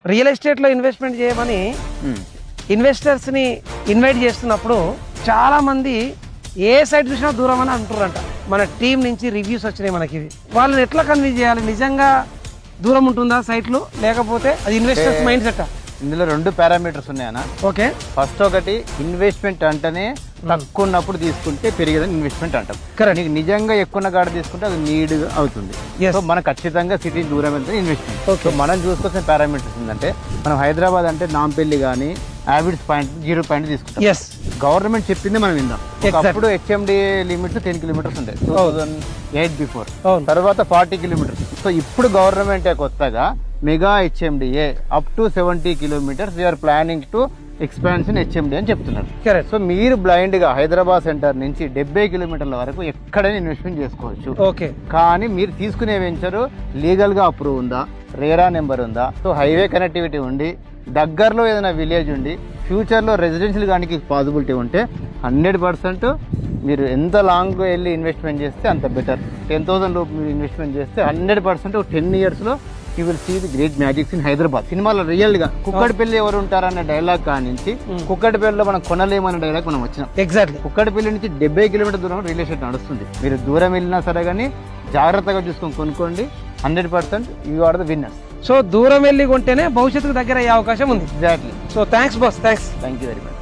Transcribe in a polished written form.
Real ఎస్టేట్లో investment చేయమని ఇన్వెస్టర్స్ని invite చేస్తున్నప్పుడు చాలామంది ఏ సైట్ చూసినా దూరం అని అంటున్నారంట. మన టీం నుంచి రివ్యూస్ వచ్చినాయి మనకి. ఇవి వాళ్ళని ఎట్లా కన్విన్స్ చేయాలి? నిజంగా దూరం ఉంటుందా సైట్లు, లేకపోతే అది ఇన్వెస్టర్స్ మైండ్ సెట్? ఇందులో 2 పారామీటర్స్ ఉన్నాయన్నా. ఓకే, ఫస్ట్ ఒకటి ఇన్వెస్ట్మెంట్ అంటేనే తక్కువ ఉన్నప్పుడు తీసుకుంటే పెరిగేదని ఇన్వెస్ట్మెంట్ అంటాం. నీకు నిజంగా ఎక్కువ కాడ తీసుకుంటే అది నీడ్ అవుతుంది. సో మనకు ఖచ్చితంగా సిటీ దూరం వెళ్తే ఇన్వెస్ట్మెంట్. సో మనం చూసుకోవాల్సిన పారామీటర్స్ ఏంటంటే, మనం హైదరాబాద్ అంటే నాంపల్లి కానీ యావిడ్స్ పాయింట్ 0 పాయింట్ తీసుకుంటాం. గవర్నమెంట్ చెప్పింది మనం విందాం. అప్పుడు హెచ్ఎండి లిమిట్స్ 10 కిలోమీటర్స్ ఉంటాయి 2008 బిఫోర్. తర్వాత 40 కిలోమీటర్స్. సో ఇప్పుడు గవర్నమెంట్ కొత్తగా mega HMDA up to 70 kilometres we are planning to expansion HMD అని చెప్తున్నారు. సో మీరు బ్లైండ్ గా హైదరాబాద్ సెంటర్ నుంచి 70 కిలోమీటర్ల వరకు ఎక్కడైనా ఇన్వెస్ట్మెంట్ చేసుకోవచ్చు. ఓకే, కానీ మీరు తీసుకునే వెంచర్ లీగల్ గా అప్రూవ్ ఉందా, రేరా నెంబర్ ఉందా, సో హైవే కనెక్టివిటీ ఉండి, దగ్గరలో ఏదైనా విలేజ్ ఉండి, ఫ్యూచర్ లో రెసిడెన్షియల్ కానీ పాసిబిలిటీ ఉంటే 100% మీరు ఎంత లాంగ్ వెళ్ళి ఇన్వెస్ట్మెంట్ చేస్తే అంత బెటర్. 10,000 రూపీస్ మీరు ఇన్వెస్ట్మెంట్ చేస్తే 100% 10 years లో you will see the great magics in Hyderabad. సినిమాలో రియల్ గా కుక్కడిపల్లి ఎవరు ఉంటారన్న డైలాగ్ కానించి కుక్కడిపల్లిలో మనం కొనలేమన్న డైలాగ్ మనం వచ్చినాం. ఎగ్జాక్ట్లీ కుక్కడిపల్లి నుంచి 70 కిలోమీటర్ దూరం రియల్ ఎస్టేట్ నడుస్తుంది. మీరు దూరం వెళ్ళినా సరే కానీ జాగ్రత్తగా చూసుకొని కొనుక్కోండి. 100% you are the winners. So దూరం వెళ్ళి కొంటేనే భవిష్యత్తుకు దగ్గర అయ్యే అవకాశం ఉంది. Exactly. So thanks boss, thanks. Thank you very much.